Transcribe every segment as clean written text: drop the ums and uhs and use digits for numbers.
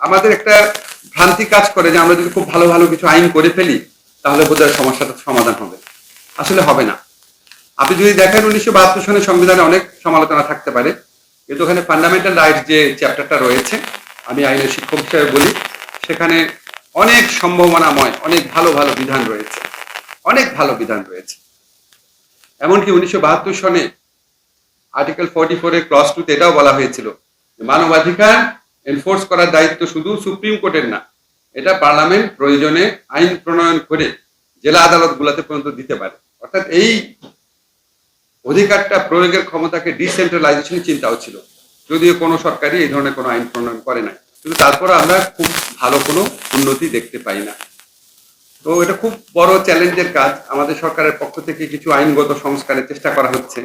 আমাদের একটা ভ্রান্তি কাজ করে যে আমরা যদি খুব ভালো ভালো কিছু আইন করে ফেলি তাহলে বোধহয় সমস্যাটা সমাধান হবে। আসলে হবে না। আপনি যদি দেখেন 1972 সনের সংবিধানে অনেক সমালোচনা থাকতে পারে, কিন্তু ওখানে ফান্ডামেন্টাল রাইটস যে চ্যাপ্টারটা রয়েছে, আমি আইনের শিক্ষক হিসেবে বলি, সেখানে অনেক সম্ভাবনাময় অনেক ভালো ভালো বিধান রয়েছে, অনেক ভালো বিধান রয়েছে। এমনকি 1972 সনে আর্টিকেল 44 এর ক্লজ 2 তে এটাও বলা হয়েছিল মানবাধিকার এনফোর্স করার দায়িত্ব শুধু সুপ্রিম কোর্টের না, এটা পার্লামেন্ট প্রয়োজনে আইন প্রণয়ন করে জেলা আদালতগুলোতে পর্যন্ত দিতে পারে। অর্থাৎ এই অধিকারটা প্রয়োগের ক্ষমতাকে ডিসেন্ট্রালাইজেশনের চিন্তাও ছিল, যদিও কোনো সরকারই এই ধরনের কোনো আইন প্রণয়ন করে না, কিন্তু তারপরে আমরা খুব ভালো কোনো উন্নতি দেখতে পাই না। তো এটা খুব বড় চ্যালেঞ্জের কাজ। আমাদের সরকারের পক্ষ থেকে কিছু আইনগত সংস্কারের চেষ্টা করা হচ্ছে।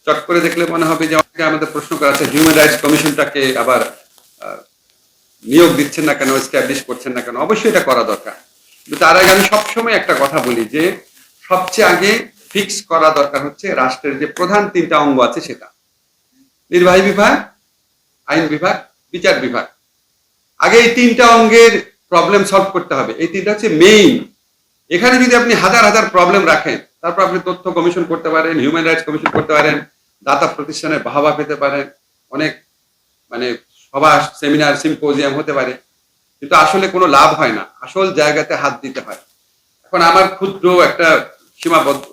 চট করে দেখলে মনে হবে যে অনেকে আমাদের প্রশ্ন করা আছে হিউম্যান রাইটস কমিশনটাকে আবার নিয়োগ দিচ্ছেন না কেন, এস্টাবলিশ করছেন না কেন। অবশ্যই এটা করা দরকার, কিন্তু তার আগে আমি সবসময় একটা কথা বলি যে সবচেয়ে আগে ফিক্স করা দরকার হচ্ছে রাষ্ট্রের যে প্রধান তিনটা অঙ্গ আছে, সেটা নির্বাহী বিভাগ, আইন বিভাগ, বিচার বিভাগ। আগে এই তিনটা অঙ্গের প্রবলেম সলভ করতে হবে। এই তিনটা হচ্ছে মেইন। এখানে যদি আপনি হাজার হাজার প্রবলেম রাখেন, তারপর আপনি তথ্য কমিশন করতে পারেন, হিউম্যান রাইটস কমিশন করতে পারেন, দাতা প্রতিষ্ঠানের বাহবা পেতে পারেন, অনেক সভা, সেমিনার, সিম্পোজিয়াম হতে পারে, কিন্তু আসলে কোনো লাভ হয় না। আসল জায়গাতে হাত দিতে হয়। এখন আমার ক্ষুদ্র একটা সীমাবদ্ধ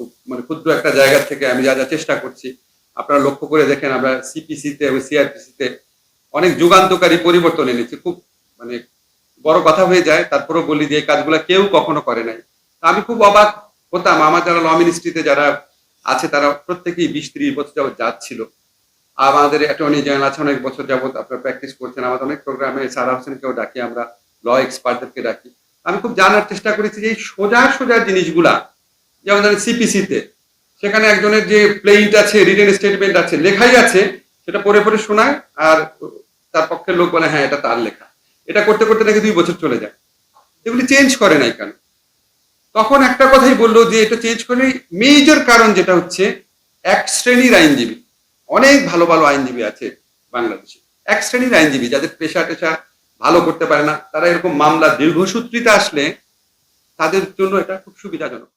ক্ষুদ্র একটা জায়গা থেকে আমি যা যা চেষ্টা করছি, আপনারা লক্ষ্য করে দেখেন আমরা সিপিসিতে এবং সিআরপিসিতে অনেক যুগান্তকারী পরিবর্তন এনেছি। খুব বড় কথা হয়ে যায়, তারপরেও বলি যে এই কাজগুলো কেউ কখনো করে নাই। আমি খুব অবাক হতাম, আমার যারা ল মিনিস্ট্রিতে যারা আছে তারা প্রত্যেকেই 20-30 বছর যাবত যাচ্ছিল। আমাদের অ্যাটর্নি জেনারেল আছে, অনেক বছর যাবত আপনারা প্র্যাকটিস করছেন। আমাদের অনেক প্রোগ্রামে সারা হোসেনকেও ডাকি, আমরা ল এক্সপার্টদেরকে ডাকি। আমি খুব জানার চেষ্টা করেছি যে এই সোজা সোজা জিনিসগুলা, যেমন ধরেন সিপিসিতে সেখানে একজনের যে প্লেইন্ট আছে, রিটেন স্টেটমেন্ট আছে, লেখাই আছে, সেটা পড়ে পড়ে শোনায়, আর তার পক্ষের লোক বলে হ্যাঁ এটা তার লেখা। এটা করতে করতে নাকি 2 বছর চলে যায়। এগুলি চেঞ্জ করে নাই কেন? তখন একটা কথাই বললো যে এটা চেঞ্জ করে মেজর কারণ যেটা হচ্ছে এক শ্রেণীর আইনজীবী, অনেক ভালো ভালো আইনজীবী আছে বাংলাদেশে, এক শ্রেণীর আইনজীবী যাদের পেশা টেশা ভালো করতে পারে না, তারা এরকম মামলা দীর্ঘসূত্রিতা আসলে তাদের জন্য এটা খুব সুবিধাজনক।